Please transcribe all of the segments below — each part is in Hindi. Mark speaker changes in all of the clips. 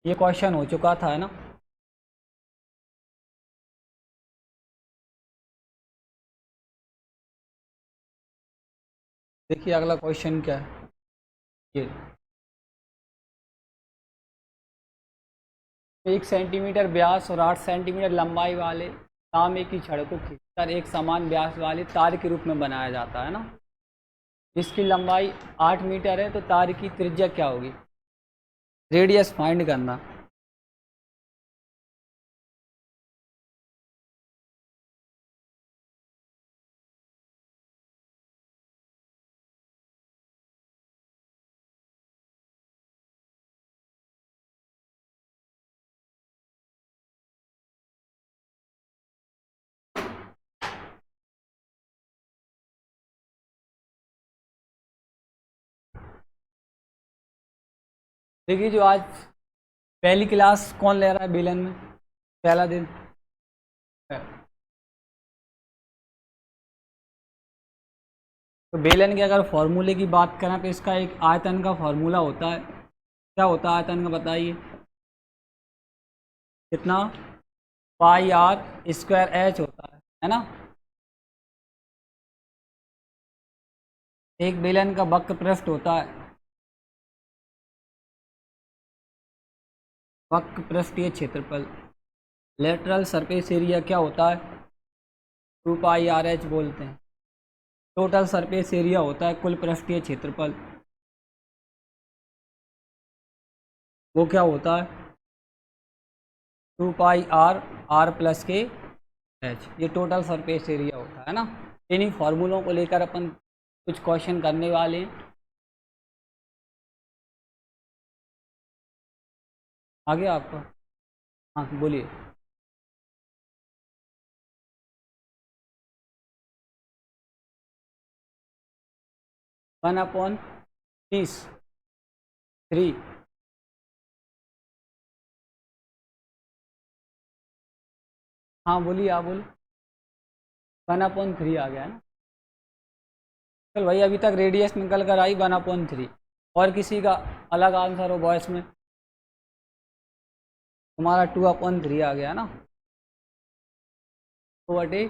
Speaker 1: ये क्वेश्चन हो चुका था, है ना। देखिए अगला क्वेश्चन क्या है। ये 1 सेंटीमीटर व्यास और 8 सेंटीमीटर लंबाई वाले तांबे की छड़ को खींचकर एक समान व्यास वाले तार के रूप में बनाया जाता है ना। इसकी लंबाई 8 मीटर है, तो तार की त्रिज्या क्या होगी? रेडियस फाइंड करना। देखिए जो आज पहली क्लास कौन ले रहा है बेलन में, पहला दिन है। तो बेलन के अगर फॉर्मूले की बात करें तो इसका एक आयतन का फॉर्मूला होता है। क्या होता है आयतन का, बताइए कितना? पाई आर स्क्वायर एच होता है ना। एक बेलन का वक्र पृष्ठ होता है, वक्र पृष्ठीय क्षेत्रफल। लेटरल सरफेस एरिया क्या होता है? 2 पाई आर एच बोलते हैं। टोटल सरफेस एरिया होता है कुल पृष्ठीय क्षेत्रफल, वो क्या होता है? 2 पाई आर प्लस के एच। ये टोटल सरफेस एरिया होता है ना। इन्हीं फॉर्मूलों को लेकर अपन कुछ क्वेश्चन करने वाले हैं। आगे आपका, हाँ बोलिए। 1/30/3। हाँ बोलिए, आप बोलिए। 1/3 आ गया है ना। चल भाई, अभी तक रेडियस निकल कर आई 1/3। और किसी का अलग आंसर हो बॉयस में? तुम्हारा 2/3 आ गया ना। तो बटे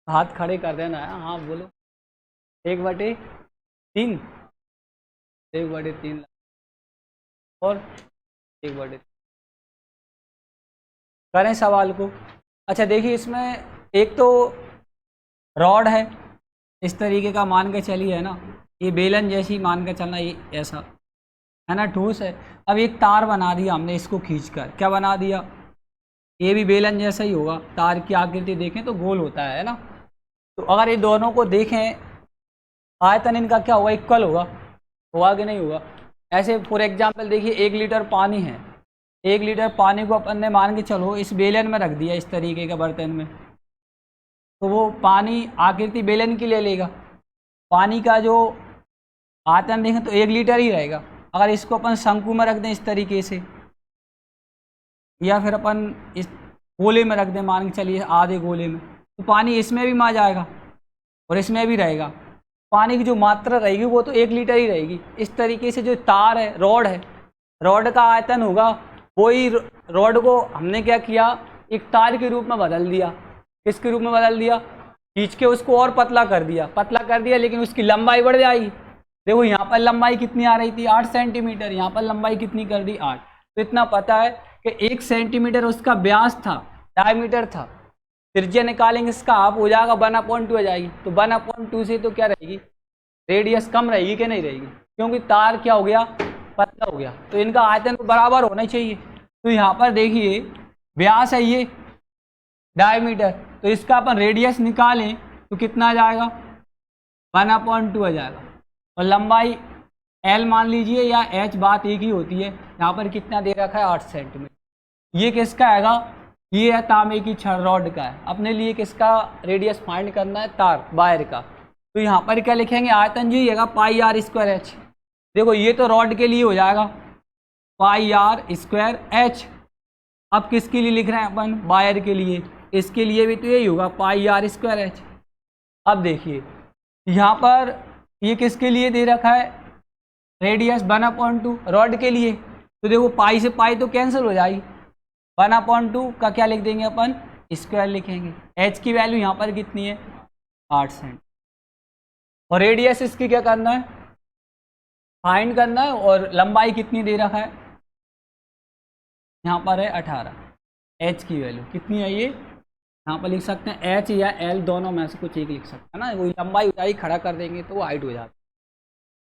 Speaker 1: हाथ खड़े कर देना है, हाँ बोलो। 1/3। 1/3 और 1/3। करें सवाल को। अच्छा देखिए, इसमें एक तो रॉड है, इस तरीके का मान के चलिए, है ना। ये बेलन जैसी मान के चलना, ये ऐसा है ना, ठोस है। अब एक तार बना दिया हमने, इसको खींचकर क्या बना दिया? ये भी बेलन जैसा ही होगा। तार की आकृति देखें तो गोल होता है ना। तो अगर ये दोनों को देखें, आयतन इनका क्या होगा? इक्वल होगा। होगा कि नहीं होगा? ऐसे फॉर एग्जाम्पल देखिए, 1 लीटर पानी है। 1 लीटर पानी को अपन ने मान के चलो इस बेलन में रख दिया, इस तरीके के बर्तन में। तो वो पानी आकृति बेलन की ले लेगा। पानी का जो आयतन देखें तो 1 लीटर ही रहेगा। अगर इसको अपन शंकु में रख दें इस तरीके से, या फिर अपन इस गोले में रख दें, मान के चलिए आधे गोले में, तो पानी इसमें भी आ जाएगा और इसमें भी रहेगा। पानी की जो मात्रा रहेगी वो तो 1 लीटर ही रहेगी। इस तरीके से जो तार है, रॉड है, रॉड का आयतन होगा वही। रॉड को हमने क्या किया? एक तार के रूप में बदल दिया। किसके रूप में बदल दिया? खींच के उसको और पतला कर दिया, पतला कर दिया, लेकिन उसकी लंबाई बढ़ जाएगी। देखो यहाँ पर लंबाई कितनी आ रही थी? 8 सेंटीमीटर। यहाँ पर लंबाई कितनी कर दी? 8। तो इतना पता है कि 1 सेंटीमीटर उसका व्यास था, डायमीटर था। त्रिज्या निकालेंगे, इसका हाफ हो जाएगा, 1/2 हो जाएगी। तो 1/2 से तो क्या रहेगी? रेडियस कम रहेगी कि नहीं रहेगी? क्योंकि तार क्या हो गया? पतला हो गया। तो इनका आयतन तो बराबर होना चाहिए। तो यहाँ पर देखिए, व्यास है ये, डायमीटर, तो इसका अपन रेडियस निकालें तो कितना आ जाएगा? 1/2 आ जाएगा। और लंबाई L मान लीजिए, या H, बात एक ही होती है। यहाँ पर कितना दे रखा है? 8 सेंटीमीटर। ये किसका आएगा? ये है तांबे की छड़, रॉड का है। अपने लिए किसका रेडियस फाइंड करना है? तार, वायर का। तो यहाँ पर क्या लिखेंगे? आयतन जी है पाई आर स्क्वायर एच। देखो ये तो रॉड के लिए हो जाएगा, पाई आर स्क्वायर एच। अब किसके लिए लिख रहे हैं अपन? वायर के लिए। इसके लिए भी तो यही होगा, पाई आर स्क्वायर एच। अब देखिए यहाँ पर ये किसके लिए दे रखा है? रेडियस 1/2 रॉड के लिए, तो देखो पाई से पाई तो कैंसिल हो जाएगी, 1/2 का क्या लिख देंगे अपन, स्क्वायर लिखेंगे। एच की वैल्यू यहाँ पर कितनी है, 8 सेंट, और रेडियस इसकी क्या करना है, फाइंड करना है, और लंबाई कितनी दे रखा है, यहाँ पर है 18। एच की वैल्यू कितनी है, ये यहाँ पर लिख सकते हैं एच या एल, दोनों में से कुछ एक लिख सकते हैं ना, वो लंबाई ऊंचाई खड़ा कर देंगे तो वो हाइट हो जाती है।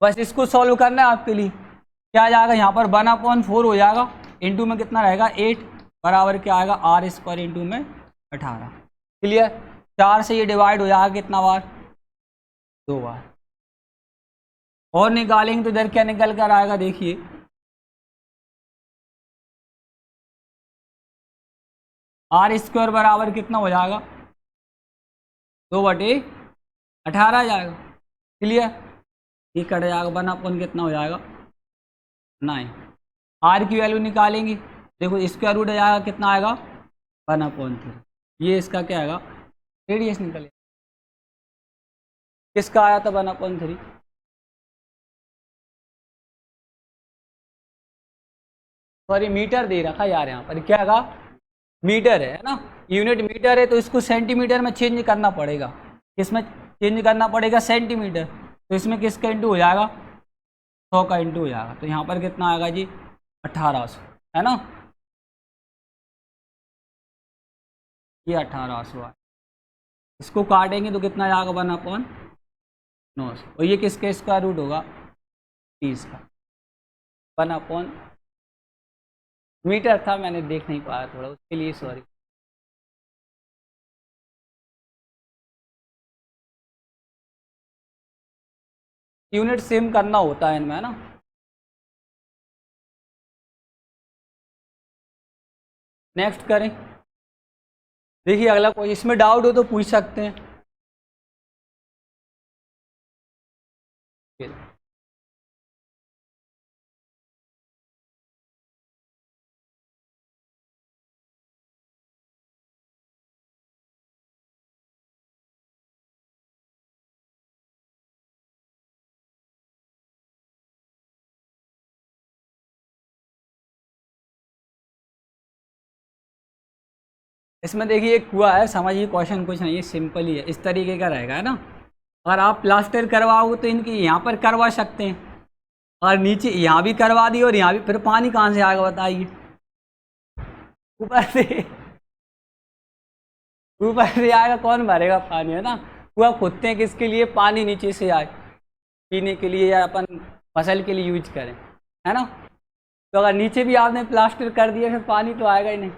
Speaker 1: बस इसको सॉल्व करना है आपके लिए। क्या आ जाएगा, यहाँ पर 1/4 हो जाएगा, इंटू में कितना रहेगा 8, बराबर क्या आएगा r² इंटू में 18। क्लियर, 4 से ये डिवाइड हो जाएगा कितना बार, 2 बार। और निकालेंगे तो इधर क्या निकल कर आएगा, देखिए r² बराबर कितना हो जाएगा, 2/18 आ जाएगा। क्लियर, ये कट जाएगा, 1/, कितना हो जाएगा 9। r की वैल्यू निकालेंगे, देखो स्क्वायर रूट आ जाएगा, कितना आएगा 1/3। ये इसका क्या आएगा, रेडियस निकले, किसका आया था 1/3, सॉरी मीटर दे रखा यार, यहाँ पर क्या आएगा, मीटर है ना, यूनिट मीटर है, तो इसको सेंटीमीटर में चेंज करना पड़ेगा, किसमें चेंज करना पड़ेगा, सेंटीमीटर। तो इसमें किसका इंटू हो जाएगा, 100 का इंटू हो जाएगा, तो यहाँ पर कितना आएगा जी 1800, है ना, ये 1800 है। इसको काटेंगे तो कितना जाएगा 1/900, और ये किसके स्क्वायर रूट होगा, 30 का। 1/, मीटर था, मैंने देख नहीं पाया थोड़ा, उसके लिए सॉरी। यूनिट सेम करना होता है इनमें, है ना। नेक्स्ट करें, देखिए अगला कोई इसमें डाउट हो तो पूछ सकते हैं। इसमें देखिए एक कुआ है, समझिए क्वेश्चन कुछ नहीं है, सिंपल ही है, इस तरीके का रहेगा, है ना। अगर आप प्लास्टर करवाओगे तो इनकी यहाँ पर करवा सकते हैं, और नीचे यहाँ भी करवा दी, और यहाँ भी, फिर पानी कहाँ से आएगा बताइए, ऊपर से, ऊपर से आएगा, कौन भरेगा पानी, है ना। कुआ खोदते हैं किसके लिए, पानी नीचे से आए, पीने के लिए या अपन फसल के लिए यूज करें, है ना। तो अगर नीचे भी आपने प्लास्टर कर दिया फिर पानी तो आएगा ही नहीं,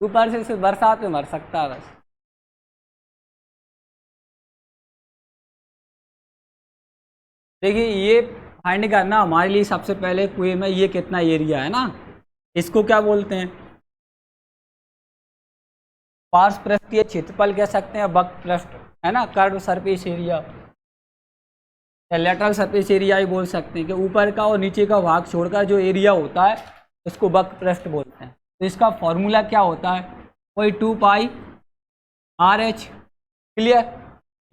Speaker 1: ऊपर से सिर्फ बरसात में मर सकता है बस। देखिए ये फाइंड करना हमारे लिए सबसे पहले कुएं में ये कितना एरिया है ना, इसको क्या बोलते हैं, पार्श्वपृष्ठीय क्षेत्रफल कह सकते हैं, वक्र पृष्ठ, है ना, कर्व सरफेस एरिया, या लेटरल सरफेस एरिया ही बोल सकते हैं, कि ऊपर का और नीचे का भाग छोड़कर जो एरिया होता है उसको वक्र पृष्ठ बोलते हैं। तो इसका फॉर्मूला क्या होता है, वही 2πRh। क्लियर,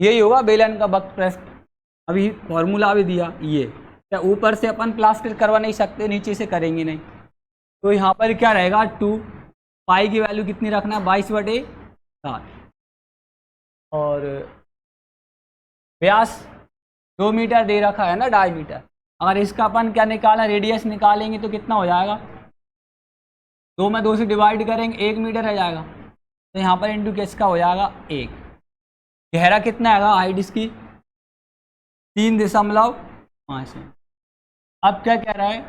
Speaker 1: यही होगा बेलन का वक्र पृष्ठ। अभी फॉर्मूला भी दिया, ये क्या ऊपर से अपन प्लास्टर करवा नहीं सकते, नीचे से करेंगे नहीं, तो यहाँ पर क्या रहेगा 2 पाई की वैल्यू कितनी रखना है, 22/7, और व्यास 2 मीटर दे रखा है ना, 2.5 मीटर। अगर इसका अपन क्या निकालना, रेडियस निकालेंगे तो कितना हो जाएगा, 2 में 2 से डिवाइड करेंगे 1 मीटर रह जाएगा, तो यहाँ पर इंटू किसका हो जाएगा 1। गहरा कितना आएगा, हाइट इसकी 3.5 है। अब क्या कह रहा है,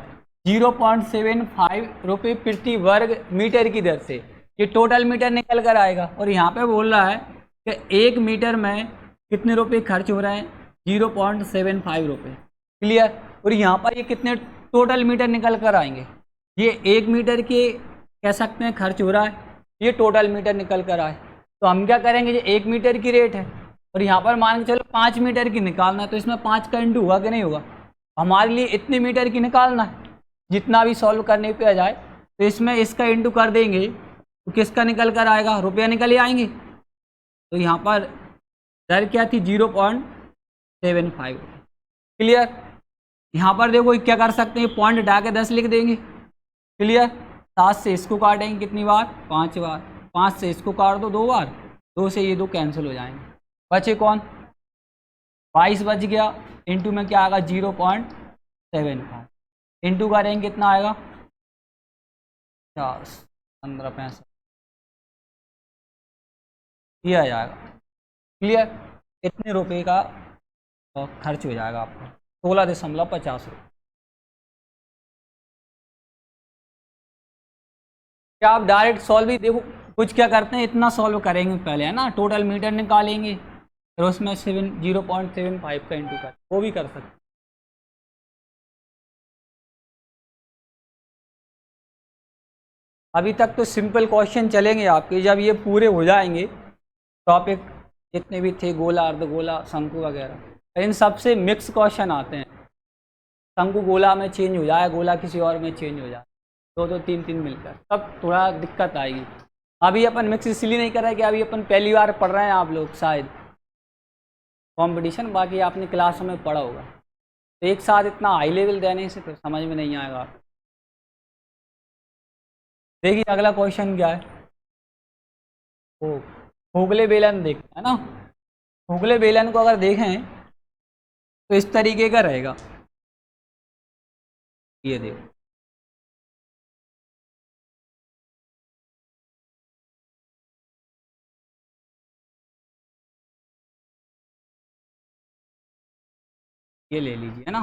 Speaker 1: 0.75 रुपये प्रति वर्ग मीटर की दर से, ये टोटल मीटर निकल कर आएगा, और यहाँ पे बोल रहा है कि 1 मीटर में कितने रुपए खर्च हो रहे हैं, 0.75 रुपये। क्लियर, और यहाँ पर ये कितने टोटल मीटर निकल कर आएंगे, ये 1 मीटर के कह सकते हैं खर्च हो रहा है, ये टोटल मीटर निकल कर आए, तो हम क्या करेंगे, ये 1 मीटर की रेट है, और यहाँ पर मान के चलो 5 मीटर की निकालना है, तो इसमें 5 का इंटू होगा कि नहीं होगा, हमारे लिए इतने मीटर की निकालना है, जितना भी सॉल्व करने पे आ जाए, तो इसमें इसका इंटू कर देंगे तो किसका निकल कर आएगा, रुपया निकल ही आएंगे। तो यहाँ पर दर क्या थी, 0.75। क्लियर, यहाँ पर देखो क्या कर सकते हैं, पॉइंट हटा के 10 लिख देंगे। क्लियर। 7 से इसको काटेंगे कितनी बार, 5 बार। 5 से इसको काट दो 2 बार, 2 से ये 2 कैंसिल हो जाएंगे। बचे कौन, 22 बच गया। इंटू में क्या आएगा 0.75, इंटू करेंगे कितना आएगा 50, 15, 65 ये आ जाएगा। क्लियर। इतने रुपए का खर्च हो जाएगा आपको, 16.50 रुपये। क्या आप डायरेक्ट सॉल्व ही देखो, कुछ क्या करते हैं इतना सॉल्व करेंगे पहले, है ना, टोटल मीटर निकालेंगे, फिर उसमें 0.75 का इंटू कर, वो भी कर सकते हैं। अभी तक तो सिंपल क्वेश्चन चलेंगे आपके, जब ये पूरे हो जाएंगे टॉपिक जितने भी थे, गोला, अर्धगोला, शंकु वगैरह, इन सब से मिक्स क्वेश्चन आते हैं। शंकु गोला में चेंज हो जाए, गोला किसी और में चेंज हो जाए, 2-2, 3-3 मिलकर, तब थोड़ा दिक्कत आएगी। अभी अपन मिक्स इसलिए नहीं कर रहे कि अभी अपन पहली बार पढ़ रहे हैं, आप लोग शायद कंपटीशन, बाकी आपने क्लास में पढ़ा होगा, तो एक साथ इतना हाई लेवल देने से तो समझ में नहीं आएगा। देखिए अगला क्वेश्चन क्या है, वो खोखले बेलन देखते हैं ना। खोखले बेलन को अगर देखें तो इस तरीके का रहेगा, ये देखो, ये ले लीजिए, है ना।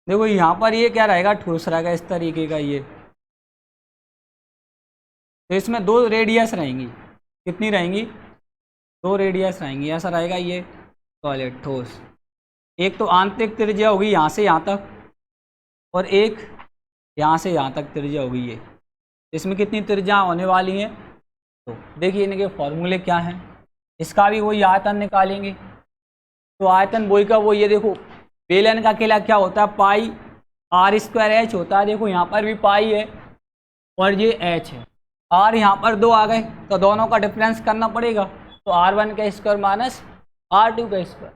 Speaker 1: देखो यहाँ पर ये क्या रहेगा, ठोस रहेगा इस तरीके का ये, तो इसमें 2 रेडियस रहेंगी, कितनी रहेंगी, 2 रेडियस रहेंगी, ऐसा रहेगा ये सॉलिड ठोस। एक तो आंतरिक त्रिज्या होगी यहाँ से यहाँ तक, और एक यहाँ से यहाँ तक त्रिज्या होगी ये। इसमें कितनी त्रिज्या होने वाली हैं, तो देखिए इनके फॉर्मूले क्या हैं। इसका भी वही आयतन निकालेंगे, तो आयतन वही का वो, ये देखो बेलन का अकेला क्या होता है, पाई r² h होता है। देखो यहाँ पर भी पाई है और ये h है, r यहाँ पर 2 आ गए, तो दोनों का डिफरेंस करना पड़ेगा, तो r1 का स्क्वायर माइनस r2 का स्क्वायर।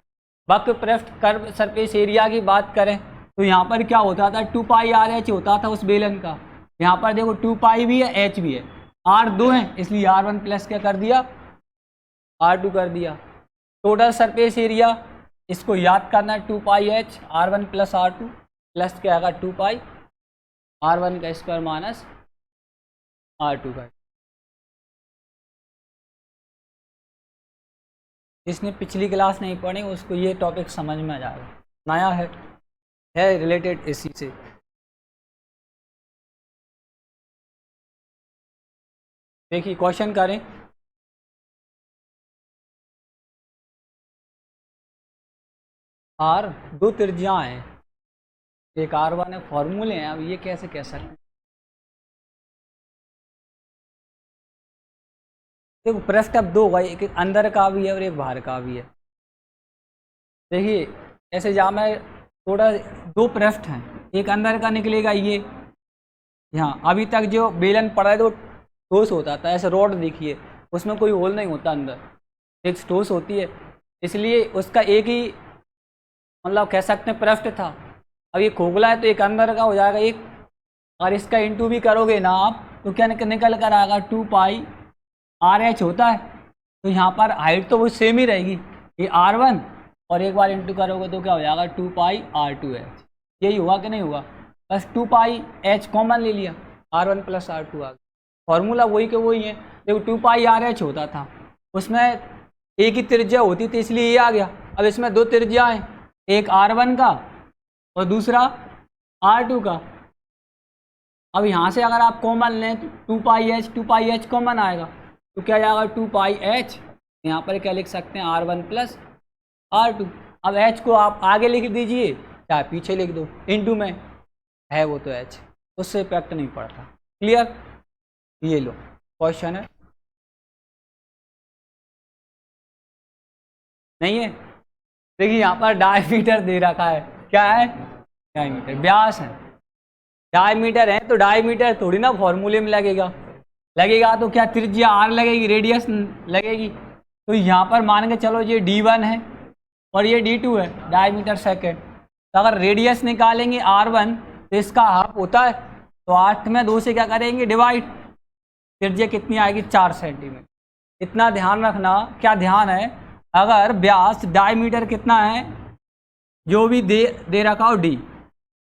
Speaker 1: वक्र पृष्ठ कर्व सरफेस एरिया की बात करें तो यहाँ पर क्या होता था, 2πr/h होता था उस बेलन का। यहाँ पर देखो 2π भी है, h भी है, r 2 है, इसलिए r1 प्लस क्या कर दिया, r2 कर दिया। टोटल सरफेस एरिया इसको याद करना है, 2πh r1 plus r2 plus क्या आएगा 2π r1 का स्क्वायर माइनस r2 का। जिसने पिछली क्लास नहीं पढ़ी उसको ये टॉपिक समझ में आ जाएगा, नया है रिलेटेड इसी से। देखिए क्वेश्चन करें, r 2 त्रिज्याएं हैं, एक r1 है, फॉर्मूले हैं, अब ये कैसे कह सकते हैं। देखो पृष्ठ अब 2 होगा, एक अंदर का भी है और एक बाहर का भी है। देखिए ऐसे जहाँ मैं थोड़ा 2 पृष्ठ हैं, एक अंदर का निकलेगा ये, यहाँ अभी तक जो बेलन पड़ा है तो ठोस होता था, ऐसे रॉड देखिए उसमें कोई होल नहीं होता, अंदर एक ठोस होती है, इसलिए उसका एक ही मतलब कह सकते हैं पृष्ठ था। अब ये खोखला है तो एक अंदर का हो जाएगा एक, और इसका इंटू भी करोगे ना आप तो क्या निकल कर आएगा 2πr/h होता है, तो यहाँ पर हाइट तो वो सेम ही रहेगी, ये r1 और एक बार इंटू करोगे तो क्या हो जाएगा 2πr2h। यही हुआ कि नहीं हुआ, बस 2πh कॉमन ले लिया, r1 प्लस r2 आ गया, फॉर्मूला वही के वही है। देखो 2πr/h होता था, उसमें एक ही त्रिज्या होती थी इसलिए ये आ गया। अब इसमें 2 त्रिज्या हैं, एक r1 का और दूसरा r2 का। अब यहाँ से अगर आप कॉमन लें तो 2πh कॉमन आएगा, तो क्या जाएगा 2πh, यहाँ पर क्या लिख सकते हैं r1 प्लस r2। अब h को आप आगे लिख दीजिए चाहे पीछे लिख दो, इंटू में है वो तो h, उससे इफेक्ट नहीं पड़ता। क्लियर, ये लो क्वेश्चन है, नहीं है। देखिए यहाँ पर डायमीटर दे रखा है, क्या है डायमीटर, व्यास है, डायमीटर है तो डायमीटर थोड़ी ना फॉर्मूले में लगेगा तो क्या त्रिज्या r लगेगी, रेडियस लगेगी, तो यहाँ पर मान के चलो ये D1 है और ये D2 है, डायमीटर सेकेंड। तो अगर रेडियस निकालेंगे R1 तो इसका हाफ होता है, तो 8 में 2 से क्या करेंगे डिवाइड, त्रिज्या कितनी आएगी 4 सेंटीमीटर। इतना ध्यान रखना। क्या ध्यान है, अगर व्यास डायमीटर कितना है जो भी दे रखा हो डी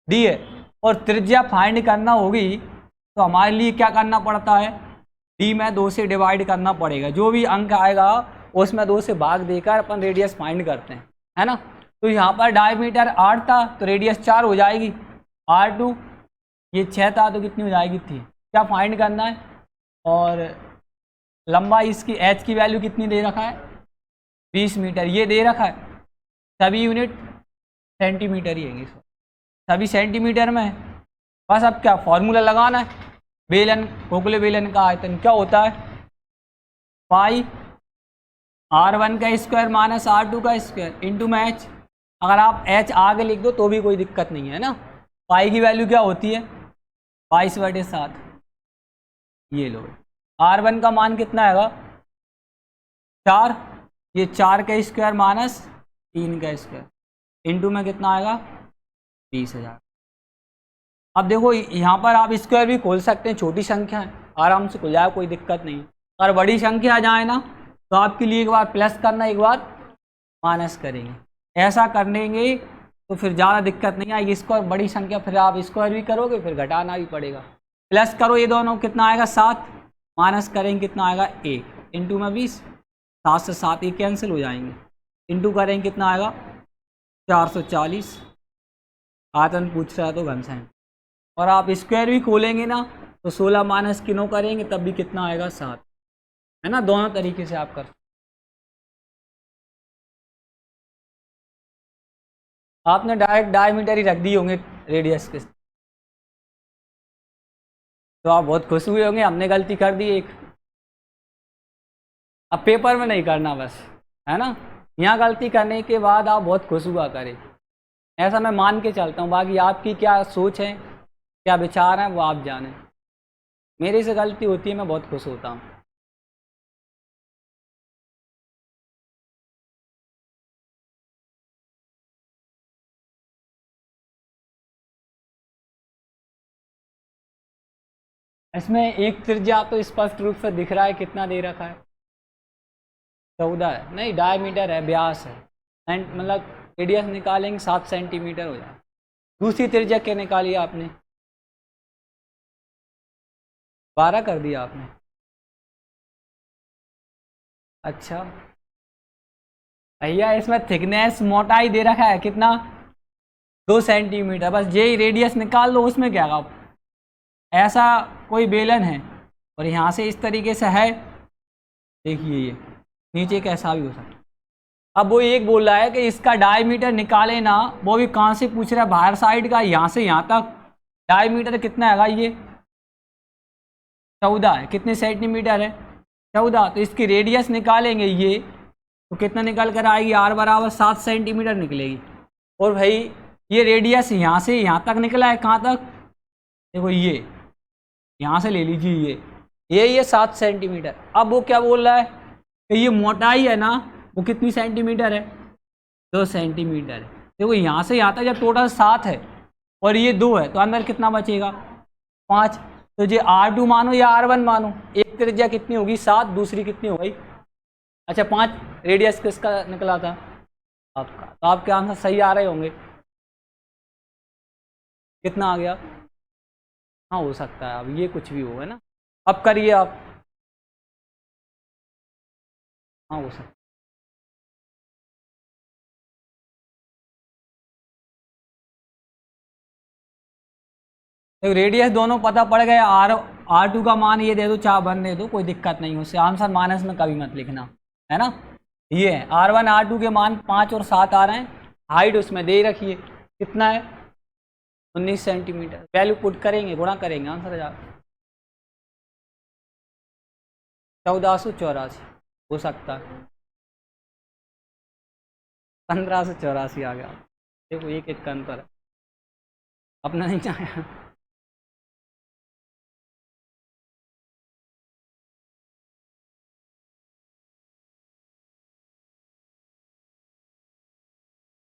Speaker 1: है और त्रिज्या फाइंड करना होगी तो हमारे लिए क्या करना पड़ता है, डी में 2 से डिवाइड करना पड़ेगा। जो भी अंक आएगा उसमें 2 से भाग देकर अपन रेडियस फाइंड करते हैं, है ना। तो यहाँ पर डायमीटर 8 था तो रेडियस 4 हो जाएगी, R2 ये 6 था तो कितनी हो जाएगी 3। क्या फाइंड करना है, और लंबाई इसकी h की वैल्यू कितनी दे रखा है 20 मीटर ये दे रखा है। सभी यूनिट सेंटीमीटर ही है, सभी सेंटीमीटर में है। बस अब क्या फॉर्मूला लगाना है, बेलन खोखले बेलन का आयतन क्या होता है, पाई R1 का स्क्वायर माइनस R2 का स्क्वायर इंटू में h। अगर आप h आगे लिख दो तो भी कोई दिक्कत नहीं है ना। पाई की वैल्यू क्या होती है 22/7, ये लो। R1 का मान कितना आएगा 4, ये 4 का स्क्वायर माइनस 3 का स्क्वायर इंटू में कितना आएगा 20,000। अब देखो यहाँ पर आप स्क्वायर भी खोल सकते हैं, छोटी संख्या है आराम से खुल जाए, कोई दिक्कत नहीं है। अगर बड़ी संख्या आ जाए ना तो आपके लिए एक बार प्लस करना एक बार माइनस करेंगे, ऐसा करेंगे तो फिर ज़्यादा दिक्कत नहीं आएगी। स्क्वायर बड़ी संख्या फिर आप स्क्वायर भी करोगे फिर घटाना भी पड़ेगा। प्लस करो ये दोनों कितना आएगा 7, माइनस करेंगे कितना आएगा 1 इंटू में 20, 7 से 7 ये कैंसिल हो जाएंगे, इंटू करेंगे कितना आएगा 440। आयतन पूछ रहा है तो घन सेंटीमीटर। और आप स्क्वायर भी खोलेंगे ना तो 16 माइनस किनो करेंगे तब भी कितना आएगा 7, है ना। दोनों तरीके से आप कर, आपने डायरेक्ट डायमीटर ही रख दिए होंगे रेडियस के, तो आप बहुत खुश हुए होंगे हमने गलती कर दी एक। अब पेपर में नहीं करना बस, है ना। यहाँ गलती करने के बाद आप बहुत खुश हुआ करें, ऐसा मैं मान के चलता हूँ। बाकी आपकी क्या सोच है क्या विचार हैं वो आप जानें। मेरे से गलती होती है मैं बहुत खुश होता हूँ। इसमें एक त्रिज्या तो स्पष्ट रूप से दिख रहा है, कितना दे रखा है 14 है, नहीं डायमीटर है, व्यास है, मतलब रेडियस निकालेंगे 7 सेंटीमीटर हो जाए। दूसरी त्रिज्या क्या निकाली आपने 12 कर दिया आपने, अच्छा भैया इसमें थिकनेस मोटाई दे रखा है कितना 2 सेंटीमीटर, बस यही रेडियस निकाल लो उसमें क्या आप। ऐसा कोई बेलन है और यहाँ से इस तरीके से है, देखिए ये नीचे कैसा भी हो सकता है। अब वो एक बोल रहा है कि इसका डायमीटर निकाले ना, वो भी कहाँ से पूछ रहा है बाहर साइड का, यहाँ से यहाँ तक डायमीटर कितना है ये 14 है, कितने सेंटीमीटर है 14। तो इसकी रेडियस निकालेंगे ये तो कितना निकल कर आएगी R बराबर 7 सेंटीमीटर निकलेगी। और भाई ये रेडियस यहाँ से यहाँ तक निकला है, कहाँ तक देखो ये यहाँ से ले लीजिए ये 7 सेंटीमीटर। अब वो क्या बोल रहा है कि ये मोटाई है ना वो कितनी सेंटीमीटर है 2 सेंटीमीटर है। देखो यहाँ से यहाँ तक जब टोटल 7 है और ये 2 है तो अंदर कितना बचेगा 5। तो ये R2 मानो या R1 मानो, एक त्रिज्या कितनी होगी 7, दूसरी कितनी हो गई अच्छा 5, रेडियस किसका निकला था आपका। तो आपके आंसर सही आ रहे होंगे। कितना आ गया, हाँ हो सकता है अब ये कुछ भी होगा ना। अब करिए आप, हाँ हो सकता है। तो रेडियस दोनों पता पड़ गए, R2 का मान ये दे दो, चाहे 1 दे दो, कोई दिक्कत नहीं, उससे आंसर माइनस में कभी मत लिखना, है ना। ये है R1 R2 के मान 5 और 7 आ रहे हैं, हाइट उसमें दे रखिए कितना है 19 सेंटीमीटर। वैल्यू पुट करेंगे गुणा करेंगे आंसर आ जाएगा 1484 हो सकता है 1584 आ गया। देखो एक का अंतर है, अपना नहीं चाहे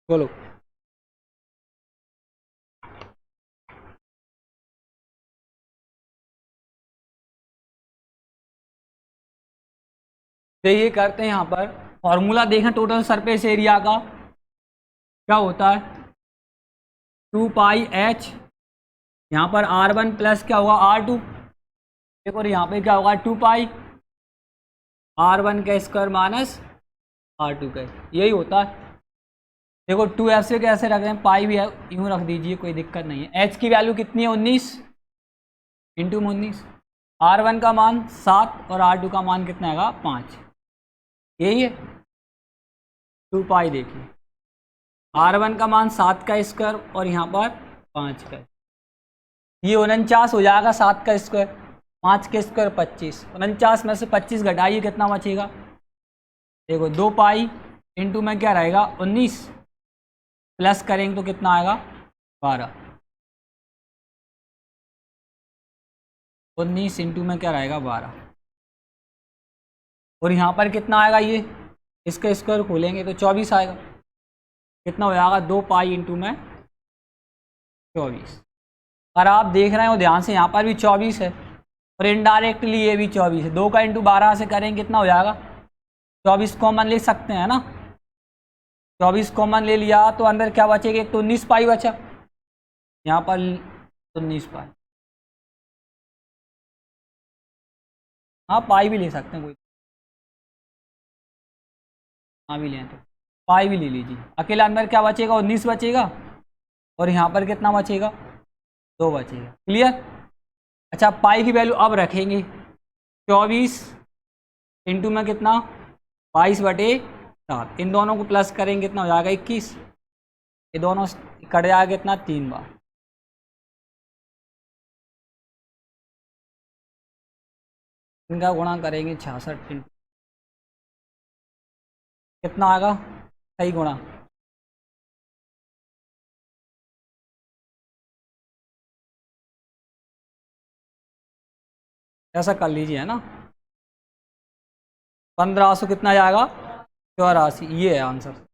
Speaker 1: बोलो। देखिए करते हैं यहाँ पर फॉर्मूला देखें टोटल सरफेस एरिया का क्या होता है 2 पाई h, यहाँ पर R1 प्लस क्या होगा R2, देखो और यहाँ पे क्या होगा 2 पाई R1 का स्क्वायर माइनस R2 का, यही होता है। देखो 2 ऐसे कैसे रख रहे हैं, पाई भी है यूँ रख दीजिए, कोई दिक्कत नहीं है। h की वैल्यू कितनी है 19 इंटू 19, R1 का मान 7 और R2 का मान कितना आएगा 5, यही है 2 पाई। देखिए R1 का मान 7 का स्क्वायर और यहाँ पर 5 का, ये 49 हो जाएगा 7 का स्क्वायर, 5 के स्क्वायर 25, 49 में से 25 घटाइए कितना बचेगा, देखो 2 पाई इंटू में क्या रहेगा 19 प्लस करेंगे तो कितना आएगा 12, 19 इंटू में क्या रहेगा 12, और यहाँ पर कितना आएगा, ये इसका स्क्वायर खोलेंगे तो 24 आएगा, कितना हो जाएगा 2 पाई इंटू में 24। अगर आप देख रहे हो ध्यान से यहाँ पर भी 24 है और इनडायरेक्टली ये भी 24 है, 2 का इंटू 12 से करेंगे कितना हो जाएगा 24 कॉमन ले सकते हैं ना, 24 कॉमन ले लिया तो अंदर क्या बचेगा, एक तो 19 पाई बचा, यहाँ पर 19 पाई, हाँ पाई भी ले सकते हैं कोई, हाँ भी लें तो पाई भी ले लीजिए। अकेला अंदर क्या बचेगा 19 बचेगा और यहाँ पर कितना बचेगा 2 बचेगा, क्लियर। अच्छा पाई की वैल्यू अब रखेंगे 24 इंटू में कितना 22/7, इन दोनों को प्लस करेंगे कितना हो जाएगा 21, ये दोनों कट जाएगा कितना 3 बार, इनका गुणा करेंगे 66, कितना आएगा सही गुणा, ऐसा कर लीजिए है ना, 1500 कितना जाएगा 84, ये है आंसर।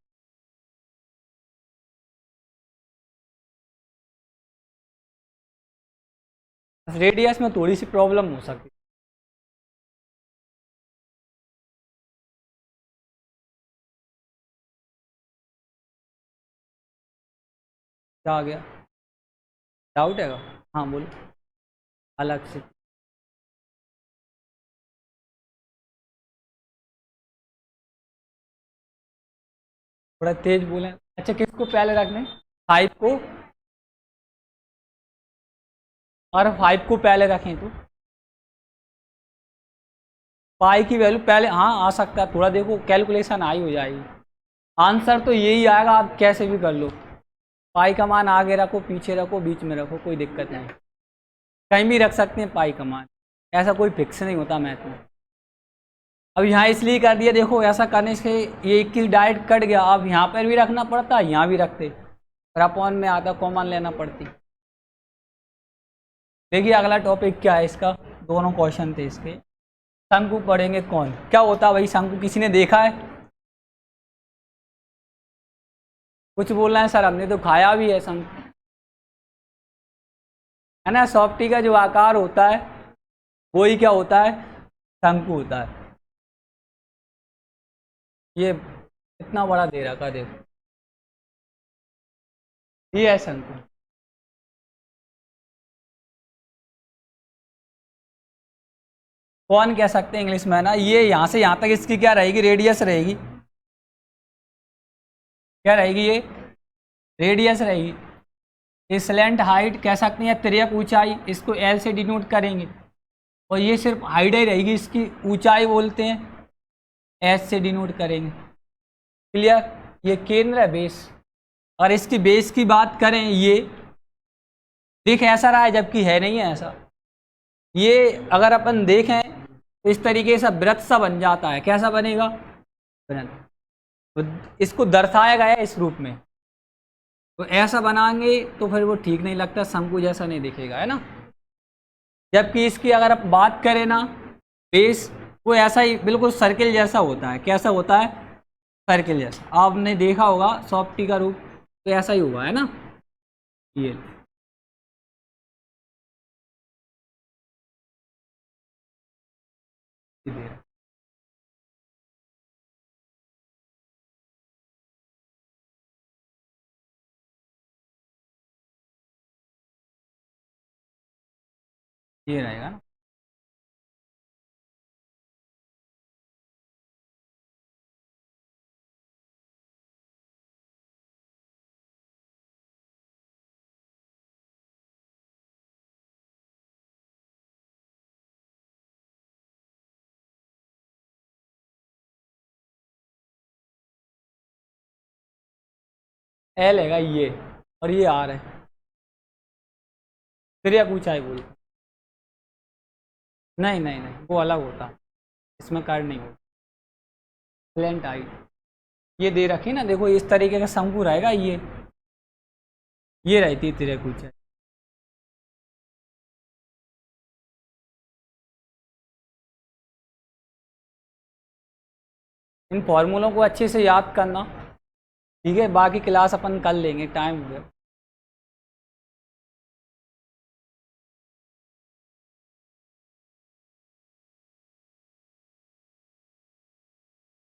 Speaker 1: रेडियस में थोड़ी सी प्रॉब्लम हो सकती है, क्या आ गया डाउट है, हाँ बोलो अलग से, थोड़ा तेज बोलें। अच्छा किसको पहले रखने 5 को, और 5 को पहले रखें तो पाई की वैल्यू पहले, हाँ आ सकता है, थोड़ा देखो कैलकुलेशन आई हो जाएगी, आंसर तो यही आएगा, आप कैसे भी कर लो, पाई का मान आगे रखो पीछे रखो बीच में रखो कोई दिक्कत नहीं, कहीं भी रख सकते हैं पाई का मान, ऐसा कोई फिक्स नहीं होता मैथ में। अब यहाँ इसलिए कर दिया, देखो ऐसा करने से ये 21 डायरेक्ट कट गया, अब यहाँ पर भी रखना पड़ता, यहाँ भी रखते, और अपॉन में आता कॉमन लेना पड़ती। देखिए अगला टॉपिक क्या है इसका, दोनों क्वेश्चन थे इसके। शंकु पढ़ेंगे कौन, क्या होता है भाई शंकु, किसी ने देखा है, कुछ बोल रहे हैं सर हमने तो खाया भी है शंकु, है ना, सॉफ्टी का जो आकार होता है वही क्या होता है शंकु होता है। ये इतना बड़ा दे रखा देखो, ये है शंकु, कौन कह सकते हैं इंग्लिश में ना, ये यहाँ से यहाँ तक इसकी क्या रहेगी रेडियस रहेगी, क्या रहेगी ये रेडियस रहेगी। ये स्लैंट हाइट कह सकते हैं, तिर्यक ऊंचाई, इसको एल से डिनोट करेंगे, और ये सिर्फ हाइट ही रहेगी, इसकी ऊंचाई बोलते हैं एच से डिनोट करेंगे, क्लियर। ये केंद्र है बेस, और इसकी बेस की बात करें ये देख ऐसा रहा है जबकि है नहीं है ऐसा, ये अगर अपन देखें तो इस तरीके से वृत्त सा बन जाता है, कैसा बनेगा वृत्त, तो इसको दर्शाया गया है इस रूप में, तो ऐसा बनाएंगे तो फिर वो ठीक नहीं लगता, शंकु जैसा नहीं दिखेगा है ना। जबकि इसकी अगर आप बात करें ना बेस, वो ऐसा ही बिल्कुल सर्किल जैसा होता है, कैसा होता है सर्किल जैसा आपने देखा होगा सॉफ्टी का रूप, तो ऐसा ही हुआ है ना ये। ये रहेगा ना। एल हैगा ये, और ये आर है, फिर या कुछ आई बोल। नहीं नहीं नहीं, वो अलग होता, इसमें कार्ड नहीं होता। प्लेन टाइट ये दे रखी ना, देखो इस तरीके का शंकु रहेगा ये रहती है तेरे कुछ। इन फॉर्मूलों को अच्छे से याद करना, ठीक है, बाकी क्लास अपन कर लेंगे, टाइम हो गया।